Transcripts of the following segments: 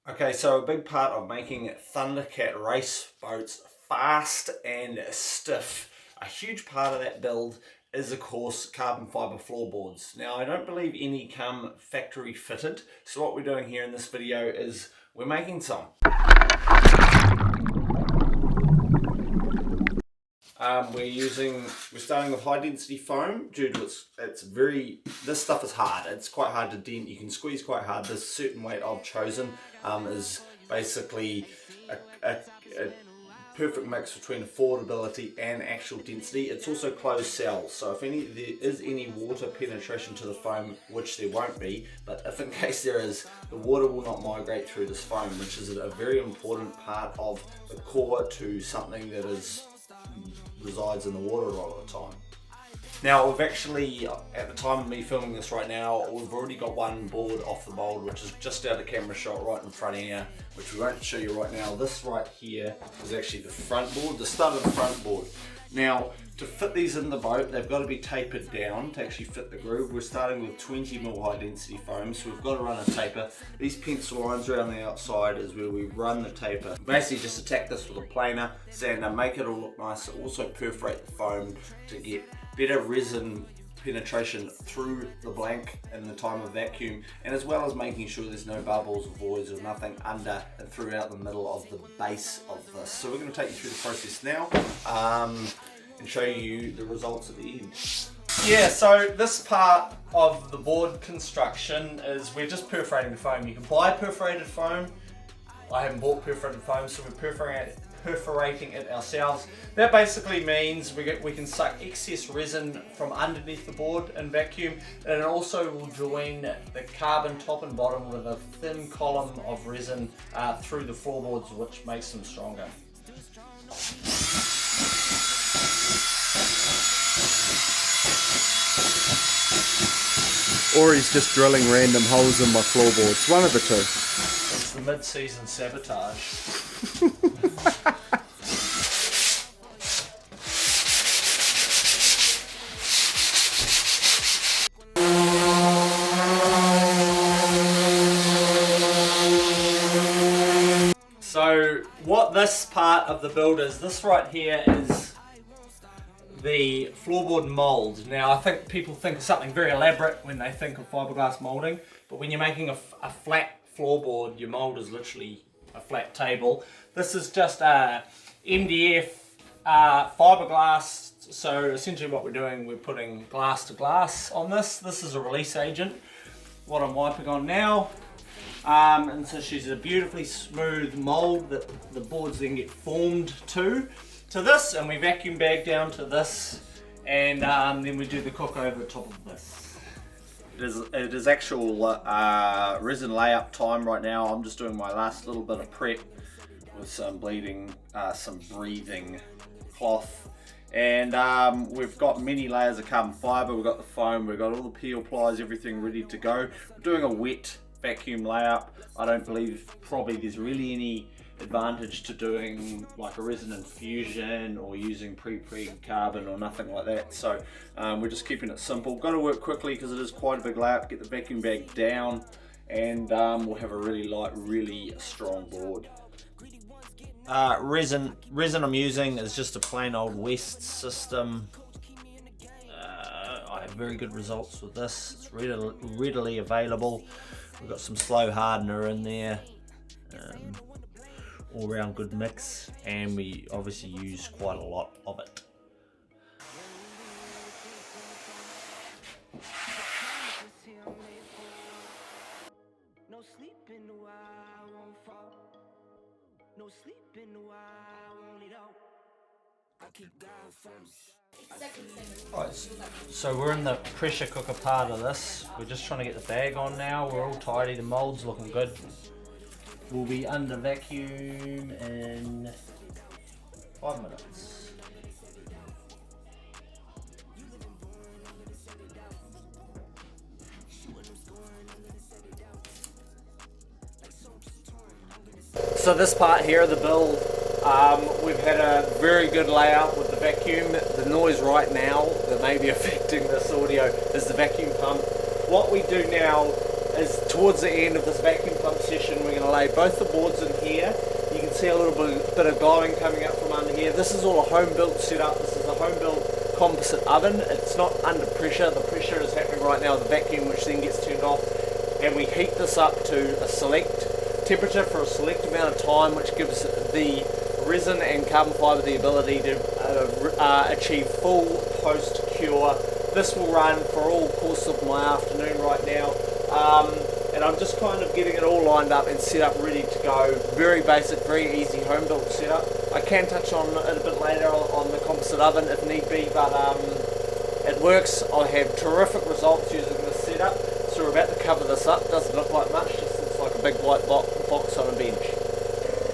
Okay, so a big part of making Thundercat race boats fast and stiff, a huge part of that build is of course carbon fibre floorboards. Now I don't believe any come factory fitted, so what we're doing here in this video is we're making some. We're starting with high density foam due to this stuff is hard. It's quite hard to dent. You can squeeze quite hard. This certain weight I've chosen is basically a perfect mix between affordability and actual density. It's also closed cell, so if there is any water penetration to the foam, which there won't be, but if in case there is, the water will not migrate through this foam, which is a very important part of the core to something that resides in the water a lot of the time. Now we've actually, at the time of me filming this right now, we've already got one board off the mold, which is just out of camera shot right in front of here, which we won't show you right now. This right here is actually the front board, the start of the front board. Now to fit these in the boat, they've got to be tapered down to actually fit the groove. We're starting with 20mm high density foam, so we've got to run a taper. These pencil lines around the outside is where we run the taper. Basically just attack this with a planer, sander, make it all look nice. Also perforate the foam to get better resin penetration through the blank in the time of vacuum, and as well as making sure there's no bubbles or voids or nothing under and throughout the middle of the base of this. So we're going to take you through the process now and show you the results at the end. Yeah, so this part of the board construction is we're just perforating the foam. You can buy perforated foam. I haven't bought perforated foam, so we're perforating it ourselves. That basically means we can suck excess resin from underneath the board and vacuum, and it also will join the carbon top and bottom with a thin column of resin through the floorboards, which makes them stronger. Or he's just drilling random holes in my floorboards, one of the two. It's the mid-season sabotage. So what this part of the build is, this right here is the floorboard mold. Now I think people think of something very elaborate when they think of fiberglass molding, but when you're making a flat floorboard, your mold is literally a flat table. This is just a MDF fiberglass. So essentially what we're doing, we're putting glass to glass on this. This is a release agent, what I'm wiping on now. And so she's a beautifully smooth mold that the boards then get formed to this, and we vacuum bag down to this, and then we do the cook over the top of this. It is actual resin layup time right now. I'm just doing my last little bit of prep with some bleeding, some breathing cloth, and we've got many layers of carbon fibre. We've got the foam, we've got all the peel plies, everything ready to go. We're doing a wet vacuum layup. I don't believe probably there's really any advantage to doing like a resin infusion or using pre-pregged carbon or nothing like that, so we're just keeping it simple. Got to work quickly because it is quite a big layup. Get the vacuum bag down, and we'll have a really light, really strong board. Resin I'm using is just a plain old West system. I have very good results with this. It's readily available. We've got some slow hardener in there. All round good mix, and we obviously use quite a lot of it. Right, so we're in the pressure cooker part of this. We're just trying to get the bag on now. We're all tidy, the mold's looking good. We'll be under vacuum in 5 minutes. So this part here of the build, we've had a very good layout with the vacuum. The noise right now that may be affecting this audio is the vacuum pump. What we do now is towards the end of this vacuum pump session. We're going to lay both the boards in here. You can see a little bit of glowing coming up from under here. This is all a home built setup. This is a home built composite oven. It's not under pressure. The pressure is happening right now with the vacuum, which then gets turned off, and we heat this up to a select temperature for a select amount of time, which gives the resin and carbon fibre the ability to achieve full post cure. This will run for all course of my afternoon right now, and I'm just kind of getting it all lined up and set up ready to go. Very basic, very easy home built setup. I can touch on it a bit later on the composite oven if need be, but it works. I have terrific results using this setup. So we're about to cover this up. Doesn't look like much, just looks like a big white box on a bench.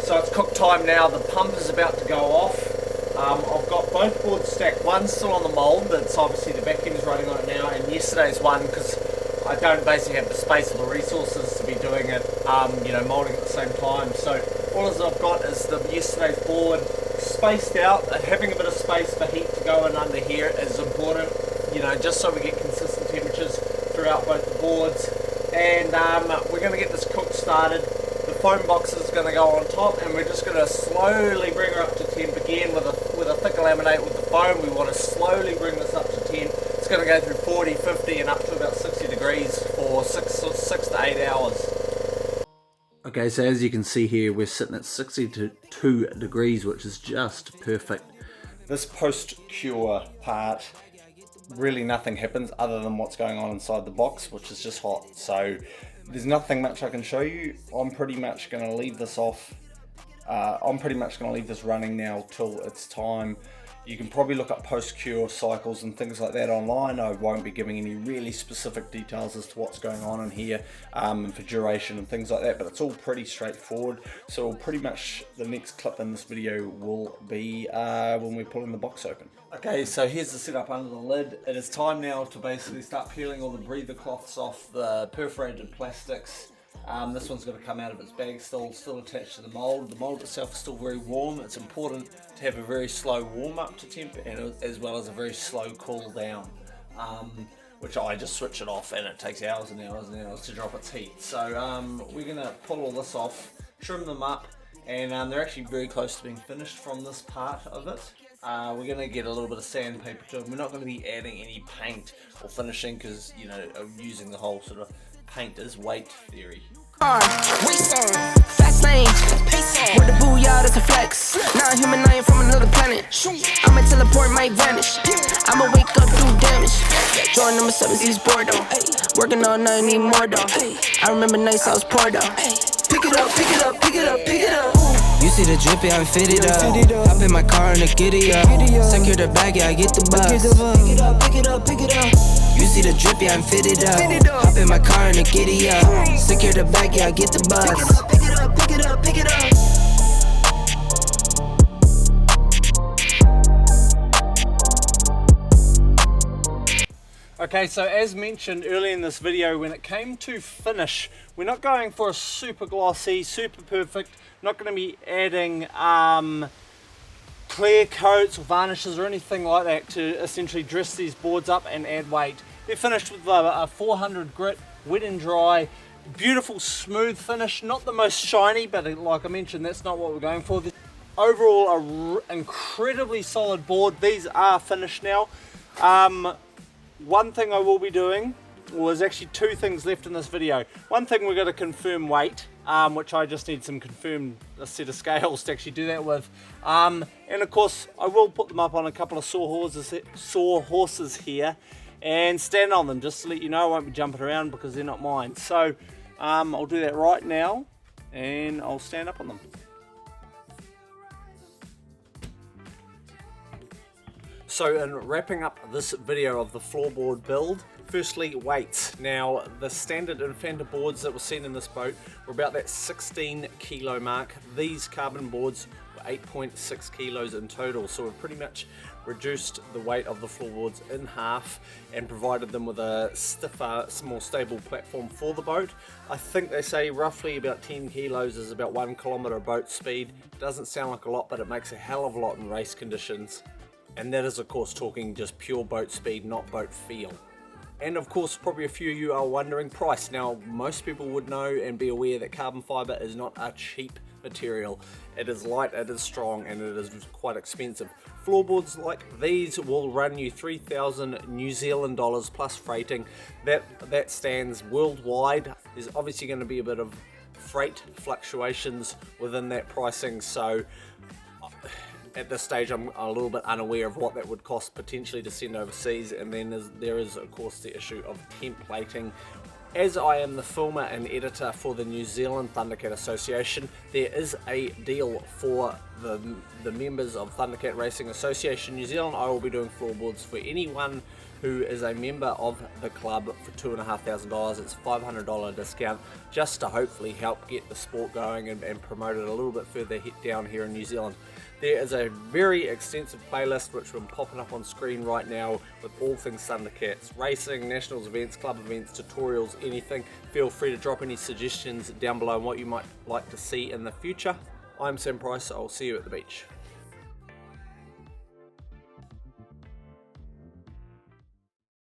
So it's cook time now. The pump is about to go off. I've got both boards stacked. One's still on the mould, that's obviously the vacuum's running on it now, and yesterday's one, because I don't basically have the space or the resources to be doing it, moulding at the same time. So all I've got is the yesterday's board spaced out. Having a bit of space for heat to go in under here is important, just so we get consistent temperatures throughout both the boards. And we're going to get this cook started. The foam box is going to go on top, and we're just going to slowly bring her up to temp again with a thicker laminate with the foam. We want to slowly bring this up to 10. It's going to go through 40, 50 and up to about 60 degrees for 6 to 8 hours. Okay, so as you can see here, we're sitting at 62 degrees, which is just perfect. This post-cure part, really nothing happens other than what's going on inside the box, which is just hot. So there's nothing much I can show you. I'm pretty much going to leave this off. I'm pretty much going to leave this running now till it's time. You can probably look up post-cure cycles and things like that online. I won't be giving any really specific details as to what's going on in here for duration and things like that, but it's all pretty straightforward. So pretty much the next clip in this video will be when we're pulling the box open. Okay, so here's the setup under the lid. It is time now to basically start peeling all the breather cloths off the perforated plastics. This one's going to come out of its bag still attached to the mould. The mould itself is still very warm. It's important to have a very slow warm up to temp, and as well as a very slow cool down, which I just switch it off, and it takes hours and hours and hours to drop its heat. So we're going to pull all this off, trim them up, and they're actually very close to being finished from this part of it. We're going to get a little bit of sandpaper to them. We're not going to be adding any paint or finishing because, using the whole sort of painter's weight theory. Fast lane, with the booyah, that's a flex. Not a human, I am from another planet. I'ma teleport, might vanish. I'ma wake up, do damage. Join number 7, he's bored though. Working all night, need more though. I remember nights I was poor though. Pick it up, pick it up, pick it up, pick it up. You see the drippy, I'm fitted up. Hop in my car and the giddy up. Secure the bag, yeah, I get the bus. Pick it up, pick it up, pick it up. You see the drippy, I'm fitted up. Hop in my car and the giddy up. Secure the bag, yeah, I get the bus. Pick it up, pick it up, pick it up, pick it up. Okay, so as mentioned earlier in this video, when it came to finish, we're not going for a super glossy, super perfect, not going to be adding clear coats or varnishes or anything like that to essentially dress these boards up and add weight. They're finished with a 400 grit, wet and dry, beautiful smooth finish, not the most shiny, but like I mentioned, that's not what we're going for. Overall, an incredibly solid board. These are finished now. One thing I will be doing, well, there's actually two things left in this video. One thing, we're going to confirm weight, which I just need a set of scales to actually do that with. And of course, I will put them up on a couple of sawhorses here and stand on them, just to let you know. I won't be jumping around because they're not mine. So I'll do that right now, and I'll stand up on them. So in wrapping up this video of the floorboard build, firstly, weights. Now, the standard Infanta boards that were seen in this boat were about that 16 kilo mark. These carbon boards were 8.6 kilos in total, so we've pretty much reduced the weight of the floorboards in half and provided them with a stiffer, more stable platform for the boat. I think they say roughly about 10 kilos is about 1 kilometer boat speed. Doesn't sound like a lot, but it makes a hell of a lot in race conditions. And that is, of course, talking just pure boat speed, not boat feel. And of course, probably a few of you are wondering price. Now, most people would know and be aware that carbon fibre is not a cheap material. It is light, it is strong, and it is quite expensive. Floorboards like these will run you 3,000 New Zealand dollars plus freighting. That stands worldwide. There's obviously going to be a bit of freight fluctuations within that pricing, so at this stage I'm a little bit unaware of what that would cost potentially to send overseas. And then there is of course the issue of templating. As I am the filmer and editor for the New Zealand Thundercat Association, there is a deal for the members of Thundercat Racing Association New Zealand. I will be doing floorboards for anyone who is a member of the club for $2,500. It's a $500 discount, just to hopefully help get the sport going and promote it a little bit further down here in New Zealand. There is a very extensive playlist which will be popping up on screen right now with all things Thundercats, racing, nationals events, club events, tutorials, anything. Feel free to drop any suggestions down below on what you might like to see in the future. I'm Sam Price, I'll see you at the beach.